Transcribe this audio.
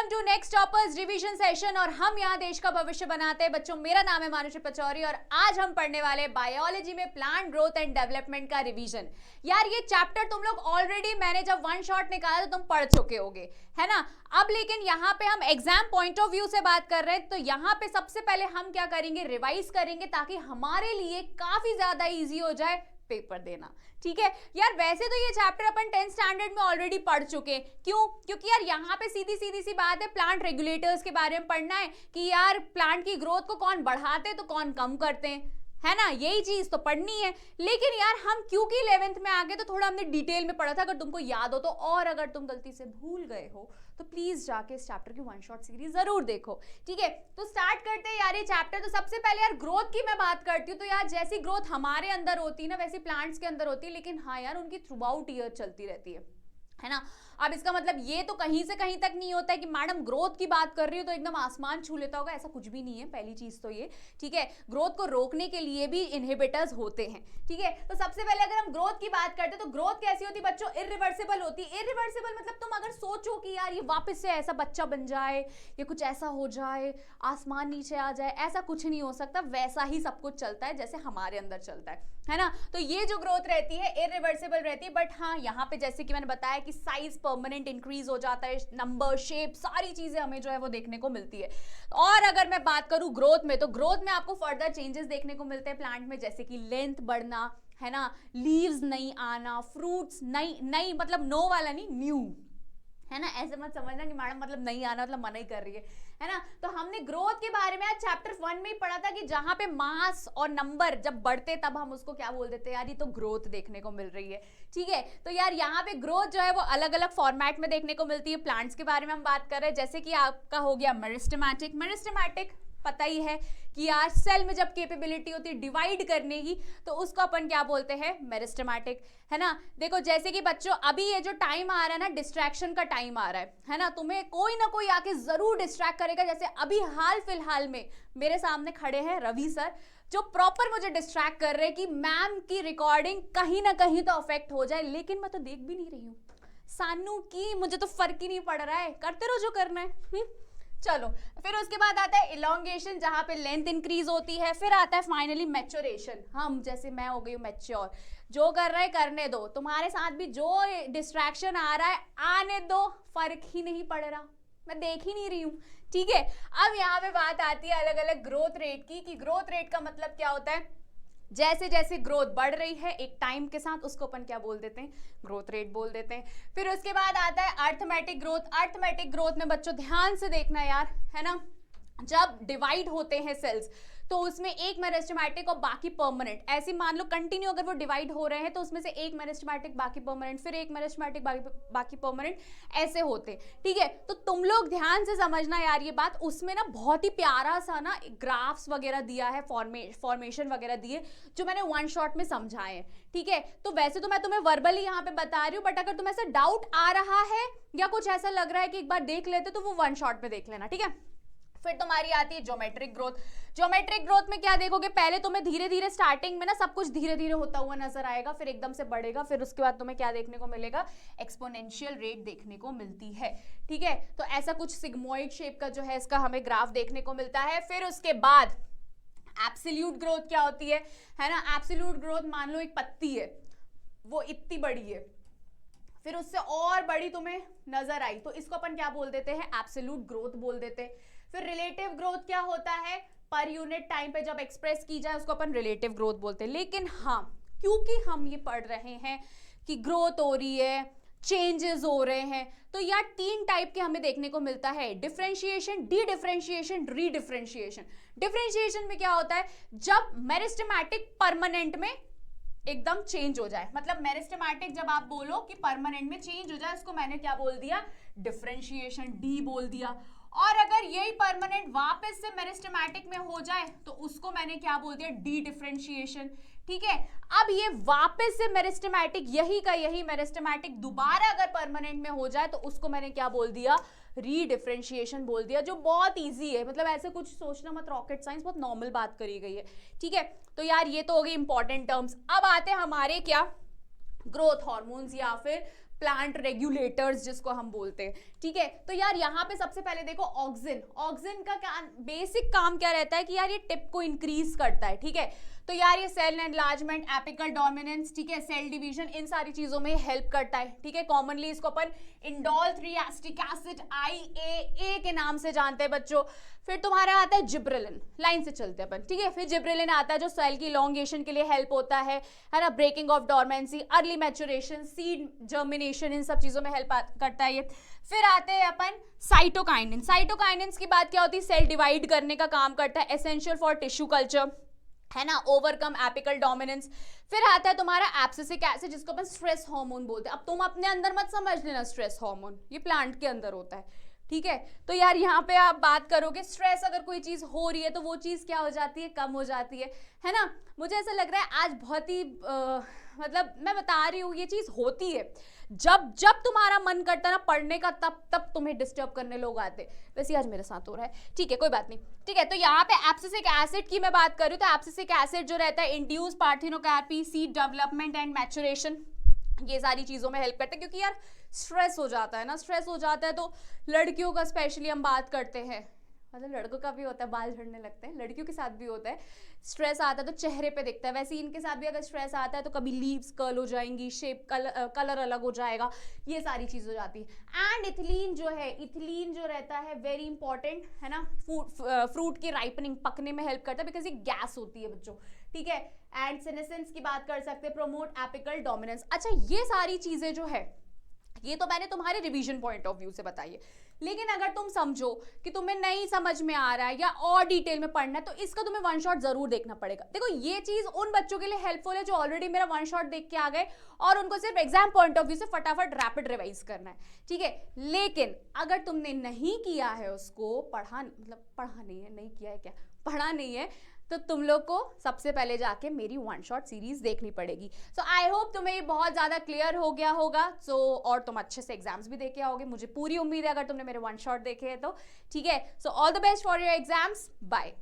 Welcome to next toppers revision session और हम यहाँ देश का भविष्य बनाते हैं बच्चों। मेरा नाम है मानुषी पचौरी और आज हम पढ़ने वाले बायोलॉजी में प्लांट ग्रोथ एंड डेवलपमेंट का रिवीजन। यार ये चैप्टर तुम लोग ऑलरेडी मैंने जब वन शॉट निकाला तो तुम पढ़ चुके होगे, है ना। अब लेकिन यहाँ पे हम एग्जाम पॉइंट ऑफ व्यू से बात कर रहे हैं, तो यहाँ पे सबसे पहले हम क्या करेंगे, रिवाइज करेंगे ताकि हमारे लिए काफी ज्यादा ईजी हो जाए पेपर देना। ठीक है यार, वैसे तो ये चैप्टर अपन 10th स्टैंडर्ड में ऑलरेडी पढ़ चुके हैं। क्यों? क्योंकि यार यहाँ पे सीधी सी बात है, प्लांट रेगुलेटर्स के बारे में पढ़ना है कि यार प्लांट की ग्रोथ को कौन बढ़ाते तो कौन कम करते हैं, है ना। यही चीज तो पढ़नी है। लेकिन यार हम क्योंकि 11th में आ गए तो थोड़ा हमने डिटेल में पढ़ा था, अगर तुमको याद हो तो। और अगर तुम गलती से भूल गए हो तो प्लीज जाके इस चैप्टर की वन शॉट सीरीज जरूर देखो। ठीक है, तो स्टार्ट करते हैं यार ये चैप्टर। तो सबसे पहले यार ग्रोथ की मैं बात करती हूँ। तो यार जैसी ग्रोथ हमारे अंदर होती है ना, वैसी प्लांट्स के अंदर होती है, लेकिन हाँ यार उनकी थ्रू आउट ईयर चलती रहती है ना। अब इसका मतलब ये तो कहीं से कहीं तक नहीं होता है कि मैडम ग्रोथ की बात कर रही हो तो एकदम आसमान छू लेता होगा, ऐसा कुछ भी नहीं है। पहली चीज तो ये, ठीक है, ग्रोथ को रोकने के लिए भी इनहिबिटर्स होते हैं। ठीक है, तो सबसे पहले अगर हम ग्रोथ की बात करते हैं तो ग्रोथ कैसी होती है बच्चों, इरिवर्सिबल होती है। इरिवर्सिबल मतलब तुम अगर सोचो कि यार ये वापस से ऐसा बच्चा बन जाए या कुछ ऐसा हो जाए, आसमान नीचे आ जाए, ऐसा कुछ नहीं हो सकता। वैसा ही सब कुछ चलता है जैसे हमारे अंदर चलता है ना। तो ये जो ग्रोथ रहती है इरिवर्सिबल रहती है। बट हाँ, यहाँ पे जैसे कि मैंने बताया कि साइज परमानेंट इंक्रीज हो जाता है, नंबर, शेप, सारी चीजें हमें जो है वो देखने को मिलती है। और अगर मैं बात करूं ग्रोथ में, तो ग्रोथ में आपको फर्दर चेंजेस देखने को मिलते हैं प्लांट में, जैसे कि लेंथ बढ़ना, है ना, लीव्स नहीं आना, फ्रूट्स नई मतलब नो वाला नहीं, न्यू, है ना। ऐसे मत समझना कि मैडम मतलब नहीं आना मतलब मना ही कर रही है ना। तो हमने ग्रोथ के बारे में आज चैप्टर 1 में ही पढ़ा था कि जहां पे मास और नंबर जब बढ़ते तब हम उसको क्या बोल देते हैं, यार ये तो ग्रोथ देखने को मिल रही है। ठीक है, तो यार यहाँ पे ग्रोथ जो है वो अलग अलग फॉर्मेट में देखने को मिलती है। प्लांट्स के बारे में हम बात कर रहे हैं, जैसे कि आपका हो गया मेरिस्टेमेटिक। मेरिस्टेमेटिक पता ही है कि यार सेल में जब कैपेबिलिटी होती है डिवाइड करने की, तो उसको अपन क्या बोलते हैं, मेरिस्टेमेटिक, है ना। देखो जैसे कि बच्चों अभी ये जो टाइम आ रहा है ना, डिस्ट्रैक्शन का टाइम आ रहा है ना। तुम्हें कोई ना कोई आके जरूर डिस्ट्रैक्ट करेगा। जैसे अभी हाल फिलहाल में मेरे सामने खड़े हैं रवि सर, जो प्रॉपर मुझे डिस्ट्रैक्ट कर रहे हैं कि मैम की रिकॉर्डिंग कहीं ना कहीं तो अफेक्ट हो जाए, लेकिन मैं तो देख भी नहीं रही हूँ सानू की, मुझे तो फर्क ही नहीं पड़ रहा है, करते रहो जो करना है। चलो, फिर उसके बाद आता है इलोंगेशन, जहां पे लेंथ इंक्रीज होती है। फिर आता है फाइनली मैच्योरेशन। हम जैसे मैं हो गई हूँ मैच्योर, जो कर रहा है करने दो, तुम्हारे साथ भी जो डिस्ट्रैक्शन आ रहा है आने दो, फर्क ही नहीं पड़ रहा, मैं देख ही नहीं रही हूँ। ठीक है, अब यहाँ पे बात आती है अलग अलग ग्रोथ रेट की, कि ग्रोथ रेट का मतलब क्या होता है, जैसे जैसे ग्रोथ बढ़ रही है एक टाइम के साथ, उसको अपन क्या बोल देते हैं, ग्रोथ रेट बोल देते हैं। फिर उसके बाद आता है अर्थमेटिक ग्रोथ। अर्थमेटिक ग्रोथ में बच्चों ध्यान से देखना यार, है ना, जब डिवाइड होते हैं सेल्स तो उसमें एक मेरिस्टेमेटिक और बाकी परमानेंट, ऐसे मान लो कंटिन्यू अगर वो डिवाइड हो रहे हैं तो उसमें से एक मेरिस्टेमेटिक बाकी परमानेंट, फिर एक मेरिस्टेमेटिक बाकी परमानेंट, ऐसे होते। ठीक है, तो तुम लोग ध्यान से समझना यार ये बात। उसमें ना बहुत ही प्यारा सा ना ग्राफ्स वगैरह दिया है, फॉर्मेशन वगैरह दिए, जो मैंने वन शॉट में समझाए हैं। ठीक है, तो वैसे तो मैं तुम्हें वर्बली यहाँ पे बता रही हूँ, बट अगर तुम्हें ऐसा डाउट आ रहा है या कुछ ऐसा लग रहा है कि एक बार देख लेते तो वो वन शॉट में देख लेना। ठीक है, फिर तुम्हारी आती है ज्योमेट्रिक ग्रोथ। ज्योमेट्रिक ग्रोथ में क्या देखोगे, पहले तुम्हें धीरे धीरे स्टार्टिंग में ना सब कुछ धीरे धीरे होता हुआ नजर आएगा, फिर एकदम से बढ़ेगा, फिर उसके बाद तुम्हें क्या देखने को मिलेगा, एक्सपोनेंशियल रेट देखने को मिलती है। ठीक है, तो ऐसा कुछ सिग्मोइड शेप का जो है इसका हमें ग्राफ देखने को मिलता है। फिर उसके बाद एब्सोल्यूट ग्रोथ क्या होती है ना। एब्सोल्यूट ग्रोथ मान लो एक पत्ती है, वो इतनी बड़ी है, फिर उससे और बड़ी तुम्हें नजर आई, तो इसको अपन क्या बोल देते हैं, एब्सोल्यूट ग्रोथ बोल देते हैं। फिर रिलेटिव ग्रोथ क्या होता है, पर यूनिट टाइम पे जब एक्सप्रेस की जाए उसको अपन रिलेटिव ग्रोथ बोलते हैं। लेकिन हाँ, क्योंकि हम ये पढ़ रहे हैं कि ग्रोथ हो रही है, चेंजेस हो रहे हैं, तो यार 3 टाइप के हमें देखने को मिलता है, डिफरेंशिएशन, डी डिफरेंशिएशन, री डिफरेंशिएशन। डिफरेंशिएशन में क्या होता है, जब मेरिस्टेमेटिक परमानेंट में एकदम चेंज हो जाए, मतलब मेरिस्टेमेटिक जब आप बोलो कि परमानेंट में चेंज हो जाए, उसको मैंने क्या बोल दिया, डिफरेंशिएशन, डी बोल दिया। और अगर यही परमानेंट वापस से मेरिस्टेमेटिक में हो जाए तो उसको मैंने क्या बोल दिया, डी डिफरेंशिएशन। ठीक है, अब ये वापस से मेरिस्टेमेटिक, यही का यही मेरिस्टेमेटिक दोबारा अगर परमानेंट में हो जाए तो उसको मैंने क्या बोल दिया, री डिफरेंशिएशन बोल दिया, जो बहुत इजी है। मतलब ऐसे कुछ सोचना मत, रॉकेट साइंस, बहुत नॉर्मल बात करी गई है। ठीक है, तो यार ये तो हो गई इंपॉर्टेंट टर्म्स। अब आते हैं हमारे क्या, ग्रोथ हार्मोन्स या फिर प्लांट रेगुलेटर्स जिसको हम बोलते हैं, ठीक है। तो यार यहाँ पे सबसे पहले देखो ऑक्सिन, ऑक्सिन का क्या बेसिक काम क्या रहता है कि यार ये टिप को इंक्रीज करता है, ठीक है। तो यार ये सेल एनलार्जमेंट, एपिकल डोमिनेंस, ठीक है, सेल डिवीजन, इन सारी चीजों में हेल्प करता है, ठीक है। कॉमनली इसको अपन इंडोल 3 एसिटिक एसिड IAA के नाम से जानते हैं बच्चों। फिर तुम्हारा आता है जिब्रेलिन, लाइन से चलते हैं अपन, ठीक है। फिर जिब्रेलिन आता है जो सेल की इलॉन्गेशन के लिए हेल्प होता है ना, breaking of dormancy, early maturation, seed germination, इन सब चीजों में हेल्प करता है ये। फिर आते हैं अपन साइटोकाइनिन। साइटोकाइनिन्स की बात क्या होती है, सेल डिवाइड करने का काम करता है, एसेंशियल फॉर टिश्यू कल्चर, है ना, ओवरकम एपिकल डोमिनेंस। फिर आता है तुम्हारा एब्सिसिक एसिड जिसको अपन स्ट्रेस हार्मोन बोलते हैं। अब तुम अपने अंदर मत समझ लेना स्ट्रेस हार्मोन, ये प्लांट के अंदर होता है, ठीक है। तो यार यहाँ पे आप बात करोगे स्ट्रेस अगर कोई चीज हो रही है तो वो चीज क्या हो जाती है, कम हो जाती है ना। मुझे ऐसा लग रहा है आज बहुत ही मतलब मैं बता रही हूँ ये चीज होती है, जब जब तुम्हारा मन करता है ना पढ़ने का, तब तब तुम्हें डिस्टर्ब करने लोग आते। वैसे आज मेरे साथ हो रहा है, ठीक है, कोई बात नहीं, ठीक है। तो यहाँ पे एब्सिसिक एसिड की मैं बात कर रही हूँ, तो एब्सिसिक एसिड जो रहता है induce parthenocarpy, seed development and maturation, ये सारी चीजों में हेल्प करते हैं। क्योंकि यार स्ट्रेस हो जाता है ना, स्ट्रेस हो जाता है तो लड़कियों का स्पेशली हम बात करते हैं, मतलब लड़कों का भी होता है, बाल झड़ने लगते हैं, लड़कियों के साथ भी होता है, स्ट्रेस आता है तो चेहरे पे दिखता है। वैसे इनके साथ भी अगर स्ट्रेस आता है तो कभी लीव्स कर्ल हो जाएंगी, शेप कलर अलग हो जाएगा, ये सारी चीज हो जाती है। एंड इथिलीन जो है, इथिलीन जो रहता है वेरी इंपॉर्टेंट, है ना, फ्रूट की राइपनिंग, पकने में हेल्प करता है, बिकॉज ये गैस होती है बच्चों, ठीक है। एंड सेनेसेंस की बात कर सकते हैं, प्रोमोट एपिकल डोमिनेंस। अच्छा ये सारी चीजें जो है ये तो मैंने तुम्हारे रिवीजन पॉइंट ऑफ व्यू से बताई है, लेकिन अगर तुम समझो कि तुम्हें नहीं समझ में आ रहा है या और डिटेल में पढ़ना है तो इसका तुम्हें वन शॉट जरूर देखना पड़ेगा। देखो ये चीज उन बच्चों के लिए हेल्पफुल है जो ऑलरेडी मेरा वन शॉट देख के आ गए और उनको सिर्फ एग्जाम पॉइंट ऑफ व्यू से फटाफट रैपिड रिवाइज करना है, ठीक है। लेकिन अगर तुमने नहीं किया है उसको, पढ़ा नहीं है, नहीं किया है क्या, पढ़ा नहीं है, तो तुम लोग को सबसे पहले जाके मेरी वन शॉट सीरीज देखनी पड़ेगी। सो आई होप तुम्हें ये बहुत ज़्यादा क्लियर हो गया होगा। सो और तुम अच्छे से एग्जाम्स भी देके आओगे, मुझे पूरी उम्मीद है अगर तुमने मेरे वन शॉट देखे हैं तो, ठीक है। So all the best for your exams, bye.